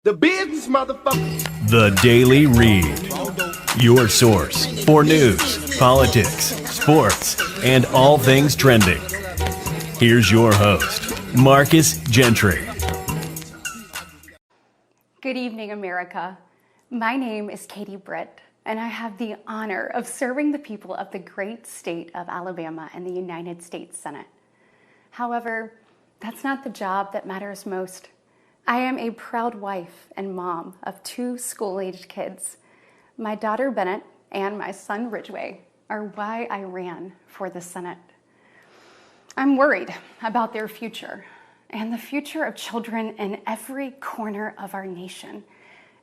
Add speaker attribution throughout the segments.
Speaker 1: The business, motherfucker.
Speaker 2: The Daily Read. Your source for news, politics, sports, and all things trending. Here's your host, Marcus Gentry.
Speaker 3: Good evening, America. My name is Katie Britt, and I have the honor of serving the people of the great state of Alabama in the United States Senate. However, that's not the job that matters most. I am a proud wife and mom of two school-aged kids. My daughter Bennett and my son Ridgway are why I ran for the Senate. I'm worried about their future and the future of children in every corner of our nation.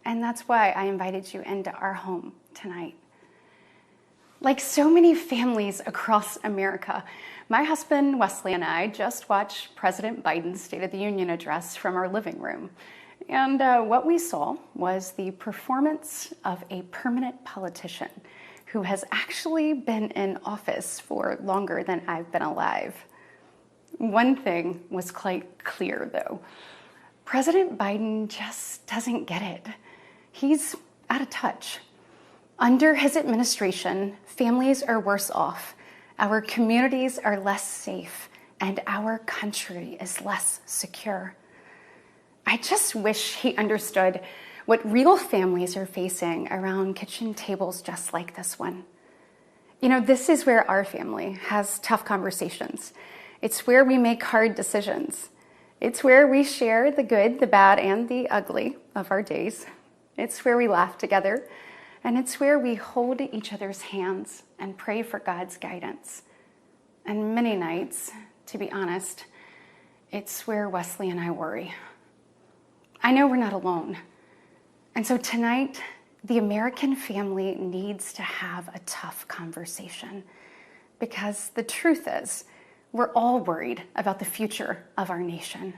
Speaker 3: And that's why I invited you into our home tonight. Like so many families across America, my husband Wesley and I just watched President Biden's State of the Union address from our living room. And what we saw was the performance of a permanent politician who has actually been in office for longer than I've been alive. One thing was quite clear, though. President Biden just doesn't get it. He's out of touch. Under his administration, families are worse off, our communities are less safe, and our country is less secure. I just wish he understood what real families are facing around kitchen tables just like this one. You know, this is where our family has tough conversations. It's where we make hard decisions. It's where we share the good, the bad, and the ugly of our days. It's where we laugh together. And it's where we hold each other's hands and pray for God's guidance. And many nights, to be honest, it's where Wesley and I worry. I know we're not alone. And so tonight, the American family needs to have a tough conversation. Because the truth is, we're all worried about the future of our nation.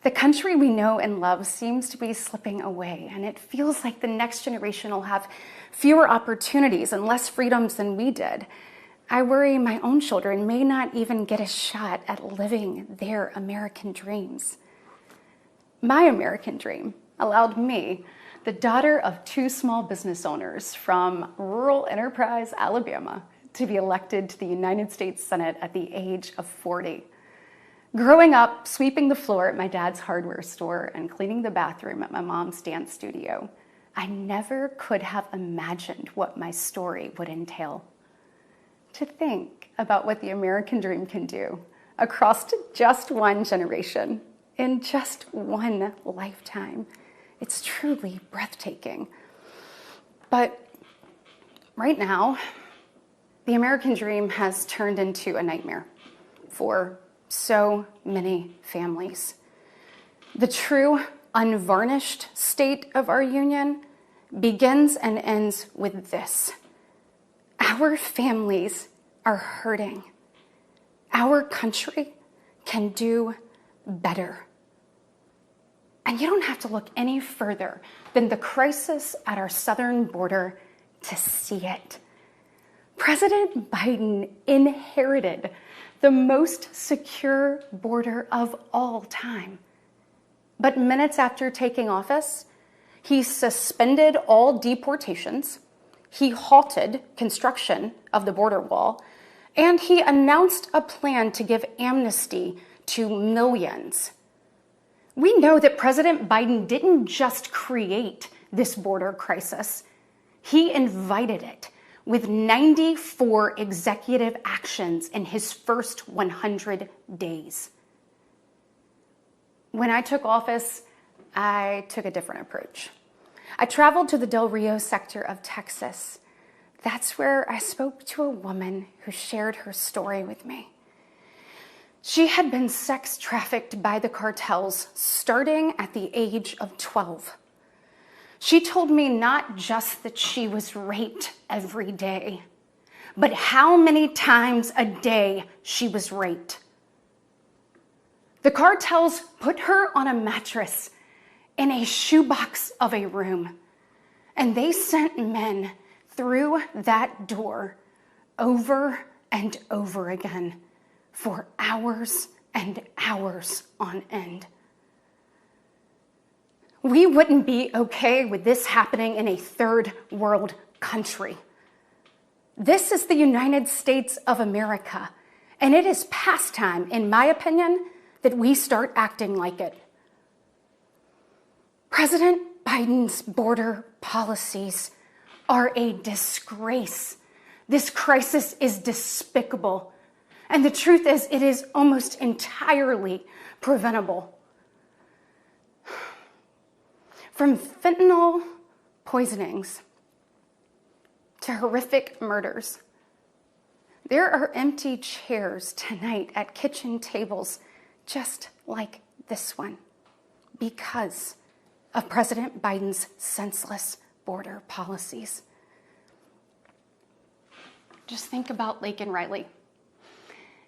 Speaker 3: The country we know and love seems to be slipping away, and it feels like the next generation will have fewer opportunities and less freedoms than we did. I worry my own children may not even get a shot at living their American dreams. My American dream allowed me, the daughter of two small business owners from rural Enterprise, Alabama, to be elected to the United States Senate at the age of 40. Growing up, sweeping the floor at my dad's hardware store and cleaning the bathroom at my mom's dance studio, I never could have imagined what my story would entail. To think about what the American dream can do across just one generation, in just one lifetime, it's truly breathtaking. But right now, the American dream has turned into a nightmare for so many families. The true, unvarnished state of our union begins and ends with this. Our families are hurting. Our country can do better. And you don't have to look any further than the crisis at our southern border to see it. President Biden inherited the most secure border of all time. But minutes after taking office, he suspended all deportations, he halted construction of the border wall, and he announced a plan to give amnesty to millions. We know that President Biden didn't just create this border crisis, he invited it with 94 executive actions in his first 100 days. When I took office, I took a different approach. I traveled to the Del Rio sector of Texas. That's where I spoke to a woman who shared her story with me. She had been sex trafficked by the cartels starting at the age of 12. She told me not just that she was raped every day, but how many times a day she was raped. The cartels put her on a mattress in a shoebox of a room, and they sent men through that door over and over again for hours and hours on end. we wouldn't be okay with this happening in a third world country. This is the United States of America, and it is past time, in my opinion, that we start acting like it. President Biden's border policies are a disgrace. This crisis is despicable. And the truth is, it is almost entirely preventable. From fentanyl poisonings to horrific murders, there are empty chairs tonight at kitchen tables just like this one because of President Biden's senseless border policies. Just think about Lake and Riley.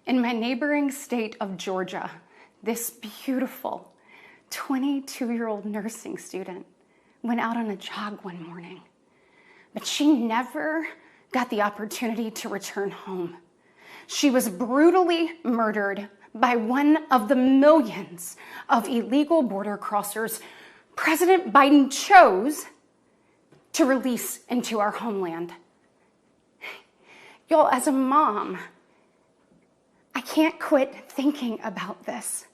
Speaker 3: In my neighboring state of Georgia, this beautiful 22-year-old nursing student went out on a jog one morning, but she never got the opportunity to return home. She was brutally murdered by one of the millions of illegal border crossers President Biden chose to release into our homeland. Y'all, as a mom, I can't quit thinking about this.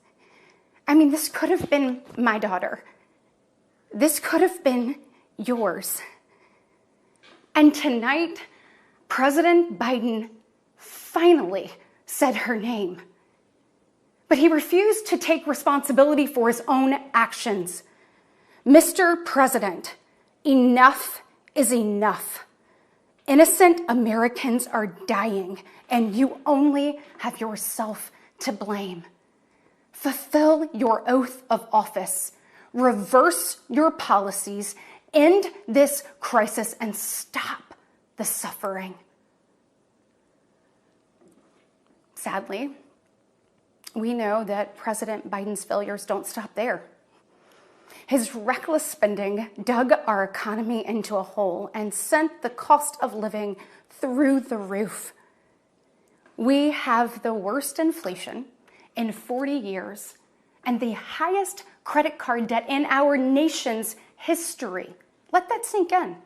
Speaker 3: I mean, this could have been my daughter. This could have been yours. And tonight, President Biden finally said her name. But he refused to take responsibility for his own actions. Mr. President, enough is enough. Innocent Americans are dying, and you only have yourself to blame. Fulfill your oath of office. Reverse your policies. End this crisis and stop the suffering. Sadly, we know that President Biden's failures don't stop there. His reckless spending dug our economy into a hole and sent the cost of living through the roof. We have the worst inflation in 40 years and the highest credit card debt in our nation's history. Let that sink in.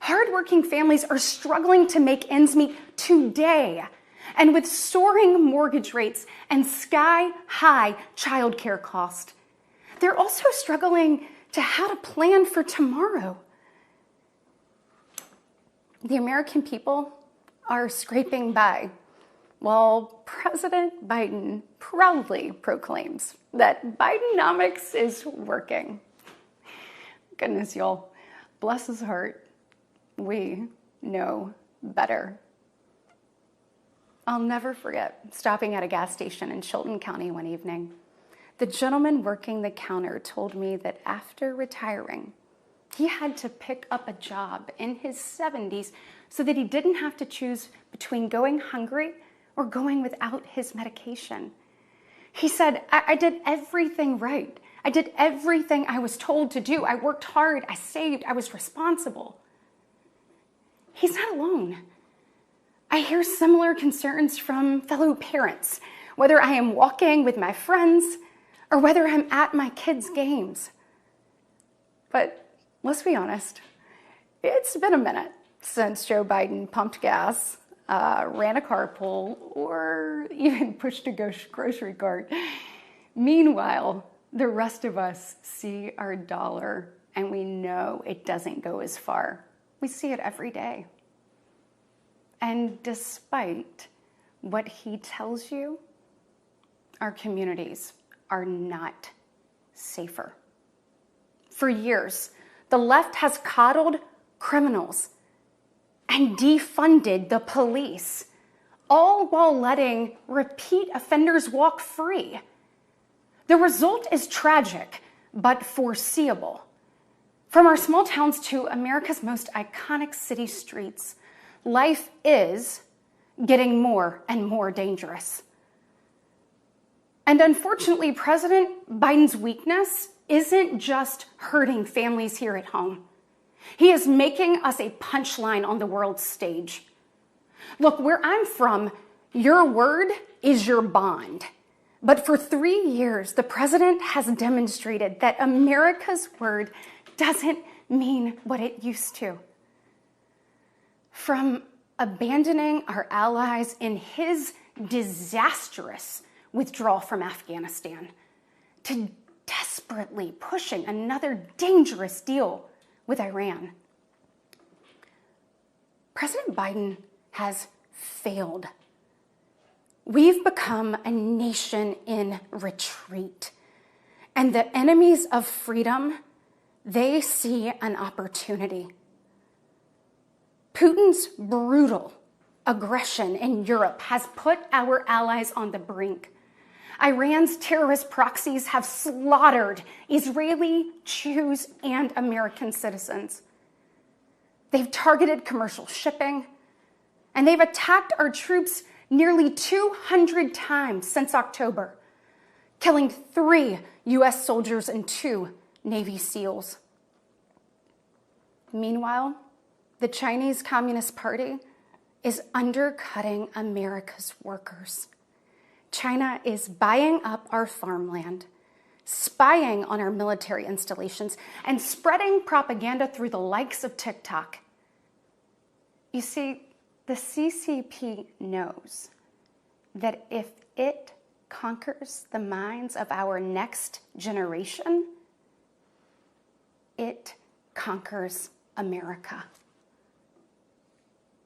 Speaker 3: Hardworking families are struggling to make ends meet today. And with soaring mortgage rates and sky-high childcare costs, they're also struggling to how to plan for tomorrow. The American people are scraping by while President Biden proudly proclaims that Bidenomics is working. Goodness, y'all, bless his heart, we know better. I'll never forget stopping at a gas station in Chilton County one evening. The gentleman working the counter told me that after retiring, he had to pick up a job in his 70s so that he didn't have to choose between going hungry or going without his medication. He said, I did everything right. I did everything I was told to do. I worked hard, I saved, I was responsible. He's not alone. I hear similar concerns from fellow parents, whether I am walking with my friends or whether I'm at my kids' games. But let's be honest, it's been a minute since Joe Biden pumped gas, ran a carpool, or even pushed a grocery cart. Meanwhile, the rest of us see our dollar and we know it doesn't go as far. We see it every day. And despite what he tells you, our communities are not safer. For years, the left has coddled criminals and defunded the police, all while letting repeat offenders walk free. The result is tragic, but foreseeable. From our small towns to America's most iconic city streets, life is getting more and more dangerous. And unfortunately, President Biden's weakness isn't just hurting families here at home. He is making us a punchline on the world stage. Look, where I'm from, your word is your bond. But for 3 years, the president has demonstrated that America's word doesn't mean what it used to. From abandoning our allies in his disastrous withdrawal from Afghanistan to desperately pushing another dangerous deal with Iran, President Biden has failed. We've become a nation in retreat, and the enemies of freedom, they see an opportunity. Putin's brutal aggression in Europe has put our allies on the brink. Iran's terrorist proxies have slaughtered Israeli, Jews, and American citizens. They've targeted commercial shipping, and they've attacked our troops nearly 200 times since October, killing 3 U.S. soldiers and 2 Navy SEALs. Meanwhile, the Chinese Communist Party is undercutting America's workers. China is buying up our farmland, spying on our military installations, and spreading propaganda through the likes of TikTok. You see, the CCP knows that if it conquers the minds of our next generation, it conquers America.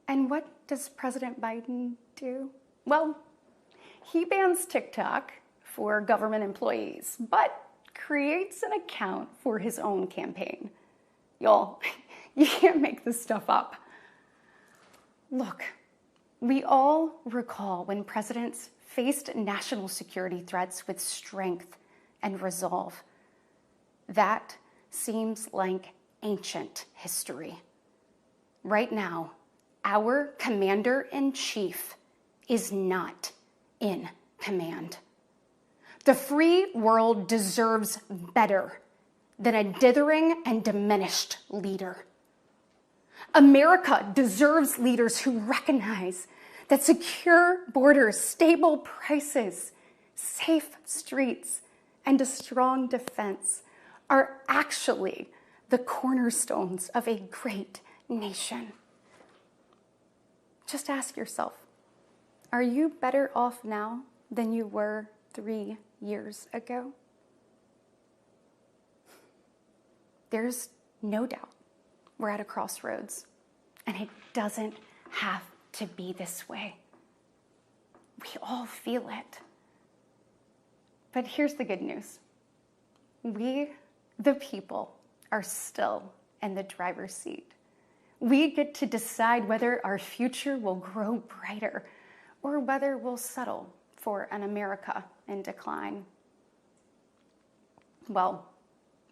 Speaker 3: And what does President Biden do? Well, he bans TikTok for government employees, but creates an account for his own campaign. Y'all, you can't make this stuff up. Look, we all recall when presidents faced national security threats with strength and resolve. That seems like ancient history. Right now, our commander-in-chief is not in command. The free world deserves better than a dithering and diminished leader. America deserves leaders who recognize that secure borders, stable prices, safe streets, and a strong defense are actually the cornerstones of a great nation. Just ask yourself, are you better off now than you were 3 years ago? There's no doubt we're at a crossroads, and it doesn't have to be this way. We all feel it. But here's the good news. We, the people, are still in the driver's seat. We get to decide whether our future will grow brighter or whether we'll settle for an America in decline. Well,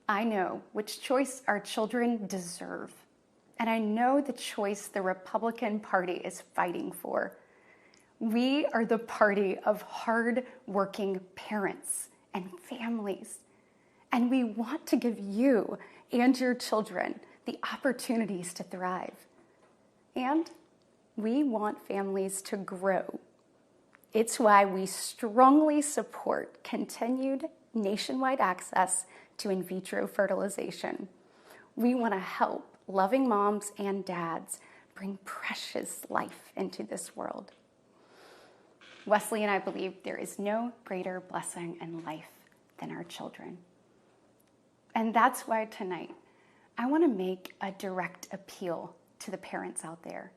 Speaker 3: I know which choice our children deserve, and I know the choice the Republican Party is fighting for. We are the party of hard-working parents and families, and we want to give you and your children the opportunities to thrive. And we want families to grow. It's why we strongly support continued nationwide access to in vitro fertilization. We want to help loving moms and dads bring precious life into this world. Wesley and I believe there is no greater blessing in life than our children. And that's why tonight I want to make a direct appeal to the parents out there,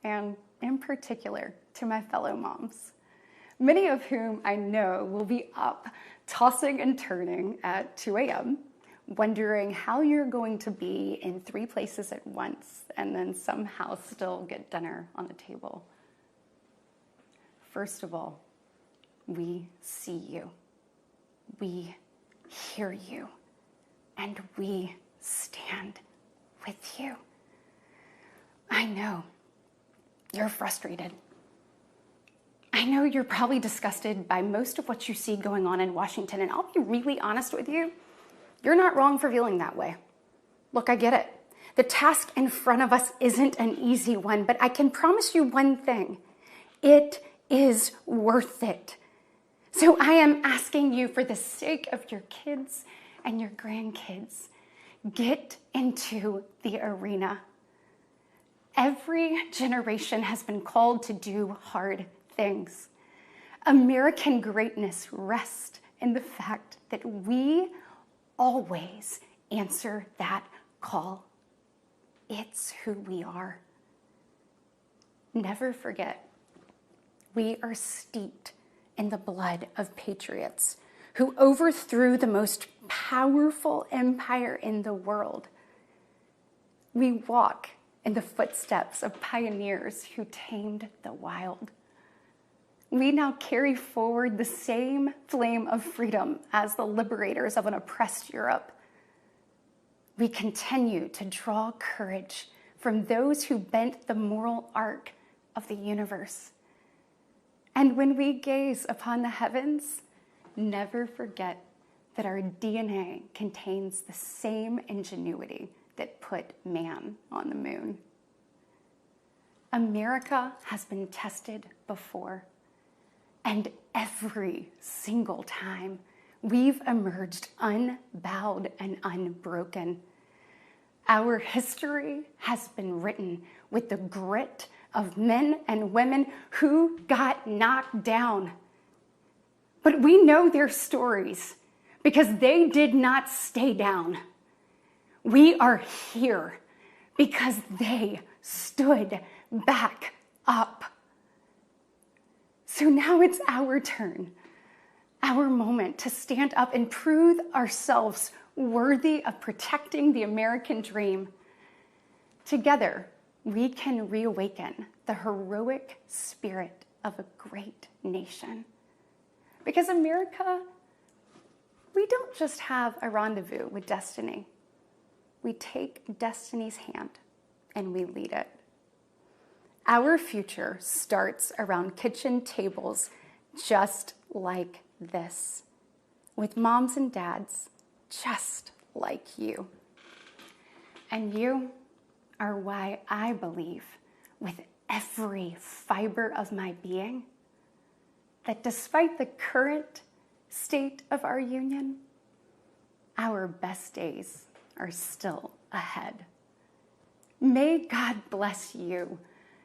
Speaker 3: and in particular to my fellow moms, many of whom I know will be up tossing and turning at 2 a.m., wondering how you're going to be in 3 places at once and then somehow still get dinner on the table. First of all, we see you, we hear you, and we stand with you. I know you're frustrated. I know you're probably disgusted by most of what you see going on in Washington, and I'll be really honest with you, you're not wrong for feeling that way. Look, I get it. The task in front of us isn't an easy one, but I can promise you one thing. It is worth it. So I am asking you, for the sake of your kids and your grandkids, get into the arena. Every generation has been called to do hard things. American greatness rests in the fact that we always answer that call. It's who we are. Never forget, we are steeped in the blood of patriots who overthrew the most powerful empire in the world. We walk in the footsteps of pioneers who tamed the wild. We now carry forward the same flame of freedom as the liberators of an oppressed Europe. We continue to draw courage from those who bent the moral arc of the universe. And when we gaze upon the heavens, never forget that our DNA contains the same ingenuity that put man on the moon. America has been tested before, and every single time we've emerged unbowed and unbroken. Our history has been written with the grit of men and women who got knocked down. But we know their stories because they did not stay down. We are here because they stood back up. So now it's our turn, our moment to stand up and prove ourselves worthy of protecting the American dream. Together, we can reawaken the heroic spirit of a great nation. Because America, we don't just have a rendezvous with destiny. We take destiny's hand and we lead it. Our future starts around kitchen tables just like this, with moms and dads just like you. And you are why I believe with every fiber of my being that despite the current state of our union, our best days are still ahead. May God bless you,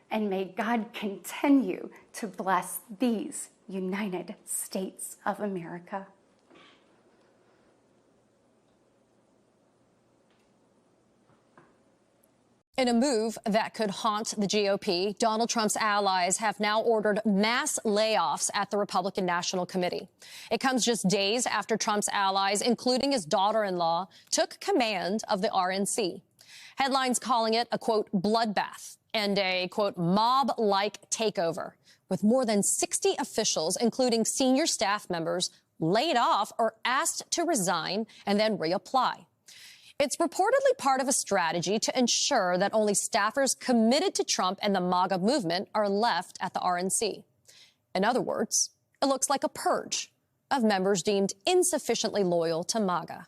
Speaker 3: and may God continue to bless these United States of America.
Speaker 4: In a move that could haunt the GOP, Donald Trump's allies have now ordered mass layoffs at the Republican National Committee. It comes just days after Trump's allies, including his daughter-in-law, took command of the RNC. Headlines calling it a, quote, bloodbath and a, quote, mob-like takeover, with more than 60 officials, including senior staff members, laid off or asked to resign and then reapply. It's reportedly part of a strategy to ensure that only staffers committed to Trump and the MAGA movement are left at the RNC. In other words, it looks like a purge of members deemed insufficiently loyal to MAGA.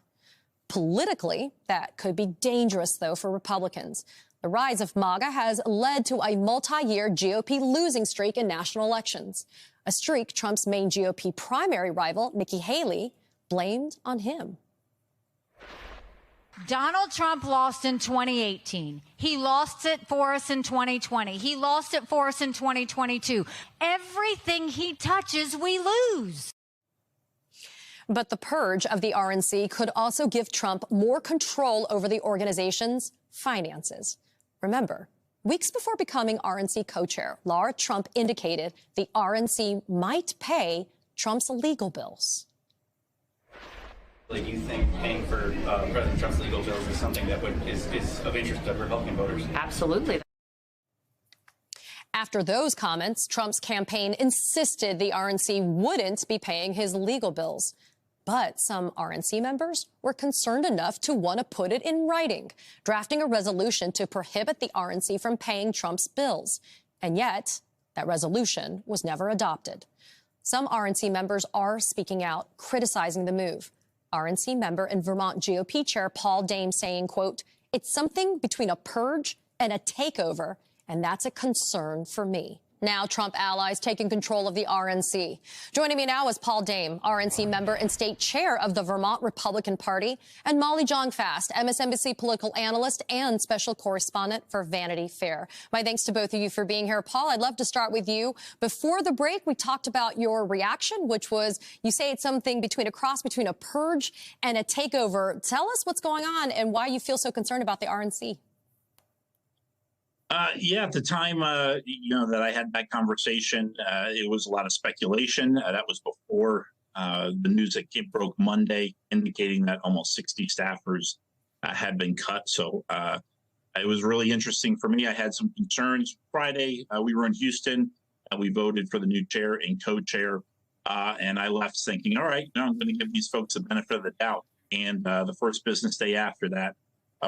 Speaker 4: Politically, that could be dangerous, though, for Republicans. The rise of MAGA has led to a multi-year GOP losing streak in national elections, a streak Trump's main GOP primary rival, Nikki Haley, blamed on him.
Speaker 5: Donald Trump lost in 2018. He lost it for us in 2020. He lost it for us in 2022. Everything he touches, we lose.
Speaker 4: But the purge of the RNC could also give Trump more control over the organization's finances. Remember, weeks before becoming RNC co-chair, Laura Trump indicated the RNC might pay Trump's legal bills.
Speaker 6: Do you think paying for President Trump's legal bills is something that is of interest to Republican voters?
Speaker 7: Absolutely.
Speaker 4: After those comments, Trump's campaign insisted the RNC wouldn't be paying his legal bills. But some RNC members were concerned enough to want to put it in writing, drafting a resolution to prohibit the RNC from paying Trump's bills. And yet, that resolution was never adopted. Some RNC members are speaking out, criticizing the move. RNC member and Vermont GOP chair Paul Dame saying, quote, "It's something between a purge and a takeover, and that's a concern for me." Now Trump allies taking control of the RNC. Joining me now is Paul Dame, RNC member and state chair of the Vermont Republican Party, and Molly Jong-Fast, MSNBC political analyst and special correspondent for Vanity Fair. My thanks to both of you for being here. Paul, I'd love to start with you. Before the break, we talked about your reaction, which was, you say it's something between a cross between a purge and a takeover. Tell us what's going on and why you feel so concerned about the RNC.
Speaker 7: Yeah, at the time, that I had that conversation, it was a lot of speculation. That was before the news that broke Monday, indicating that almost 60 staffers had been cut. So it was really interesting for me. I had some concerns. Friday, we were in Houston. We voted for the new chair and co-chair. And I left thinking, all right, I'm going to give these folks the benefit of the doubt. And the first business day after that,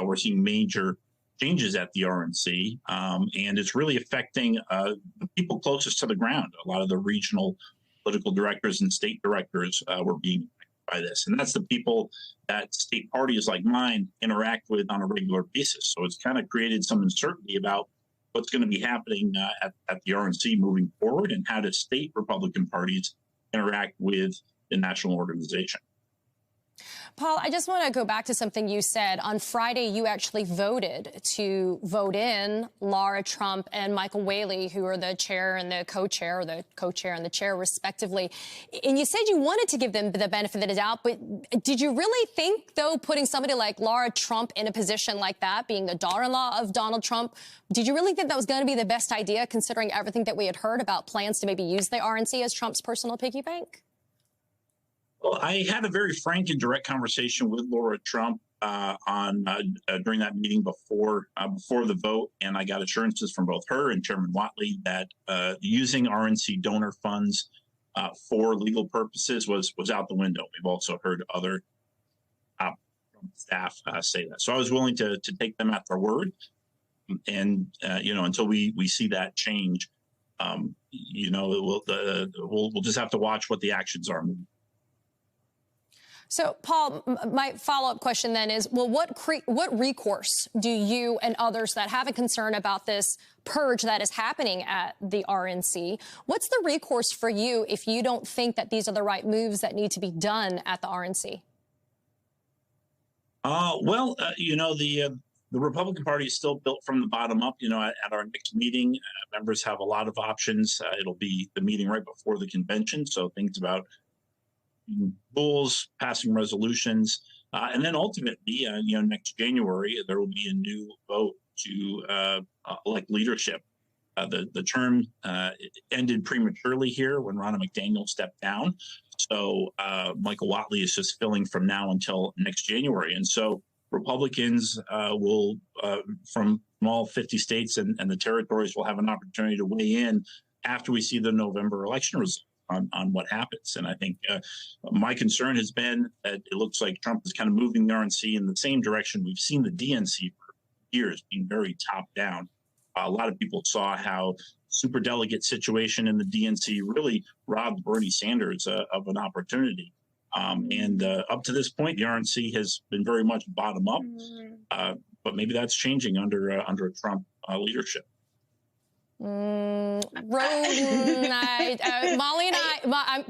Speaker 7: we're seeing major changes at the RNC, and it's really affecting the people closest to the ground. A lot of the regional political directors and state directors were being affected by this. And that's the people that state parties like mine interact with on a regular basis. So it's kind of created some uncertainty about what's going to be happening at the RNC moving forward, and how do state Republican parties interact with the national organization.
Speaker 4: Paul, I just want to go back to something you said. On Friday, you actually voted to vote in Lara Trump and Michael Whaley, who are the chair and the co-chair, or the co-chair and the chair, respectively. And you said you wanted to give them the benefit of the doubt, but did you really think, though, putting somebody like Lara Trump in a position like that, being the daughter-in-law of Donald Trump, did you really think that was going to be the best idea, considering everything that we had heard about plans to maybe use the RNC as Trump's personal piggy bank?
Speaker 7: Well, I had a very frank and direct conversation with Lara Trump during that meeting before the vote, and I got assurances from both her and Chairman Whatley that using RNC donor funds for legal purposes was out the window. We've also heard other staff say that, so I was willing to take them at their word, and until we see that change, we'll just have to watch what the actions are.
Speaker 4: So, Paul, my follow-up question then is, well, what recourse do you and others that have a concern about this purge that is happening at the RNC, what's the recourse for you if you don't think that these are the right moves that need to be done at the RNC? The Republican Party is still built from the bottom up. At our next meeting, members have a lot of options. It'll be the meeting right before the convention, so things about rules, passing resolutions, and then ultimately, next January, there will be a new vote to elect leadership. The term ended prematurely here when Ronna McDaniel stepped down. So Michael Whatley is just filling from now until next January. And so Republicans will, from all 50 states and the territories, will have an opportunity to weigh in after we see the November election results on what happens. And I think my concern has been that it looks like Trump is kind of moving the RNC in the same direction we've seen the DNC for years, being very top down. A lot of people saw how superdelegate situation in the DNC really robbed Bernie Sanders of an opportunity. And up to this point, the RNC has been very much bottom up, but maybe that's changing under Trump leadership. Molly and I,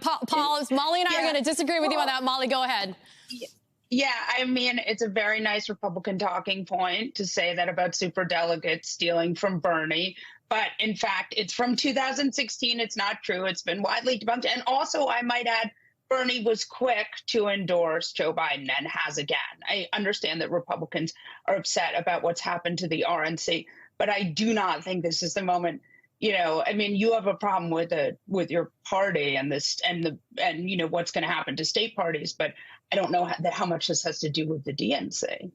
Speaker 4: Paul, Molly and I are going to disagree with you on that. Molly, go ahead.
Speaker 8: Yeah, I mean, it's a very nice Republican talking point to say that about superdelegates stealing from Bernie. But in fact, it's from 2016. It's not true. It's been widely debunked. And also, I might add, Bernie was quick to endorse Joe Biden and has again. I understand that Republicans are upset about what's happened to the RNC, but I do not think this is the moment. I mean, you have a problem with your party and what's going to happen to state parties, but I don't know how much this has to do with the DNC.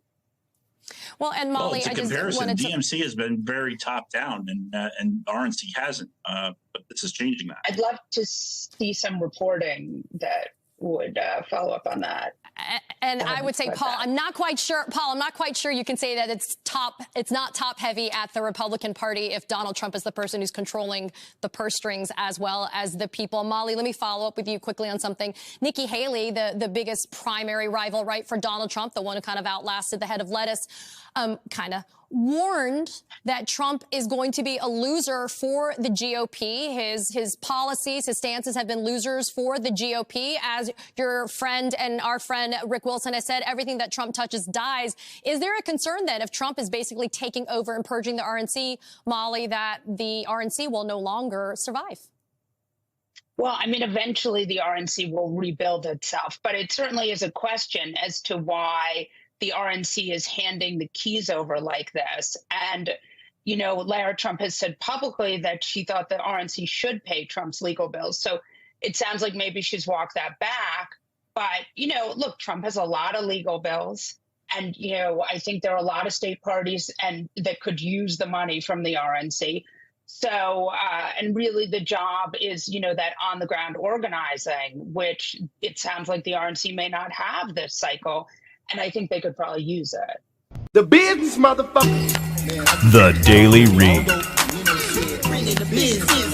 Speaker 4: Well, and Molly,
Speaker 7: it's a comparison. DNC has been very top down, and RNC hasn't. But this is changing that.
Speaker 8: I'd love to see some reporting that would follow up on that.
Speaker 4: And I would say, Paul, I'm not quite sure. Paul, I'm not quite sure you can say that it's not top heavy at the Republican Party if Donald Trump is the person who's controlling the purse strings as well as the people. Molly, let me follow up with you quickly on something. Nikki Haley, the biggest primary rival, right, for Donald Trump, the one who kind of outlasted the head of lettuce. kind of warned that Trump is going to be a loser for the GOP. His policies, his stances have been losers for the GOP. As your friend and our friend Rick Wilson has said, everything that Trump touches dies. Is there a concern then if Trump is basically taking over and purging the RNC, Molly, that the RNC will no longer survive?
Speaker 8: Well, I mean, eventually the RNC will rebuild itself, but it certainly is a question as to why the RNC is handing the keys over like this. And, you know, Lara Trump has said publicly that she thought the RNC should pay Trump's legal bills. So it sounds like maybe she's walked that back. But, you know, look, Trump has a lot of legal bills. And, you know, I think there are a lot of state parties and that could use the money from the RNC. So, and really the job is, you know, that on the ground organizing, which it sounds like the RNC may not have this cycle. And I think they could probably use it.
Speaker 1: The business, motherfucker.
Speaker 2: The Daily Read.
Speaker 1: The business.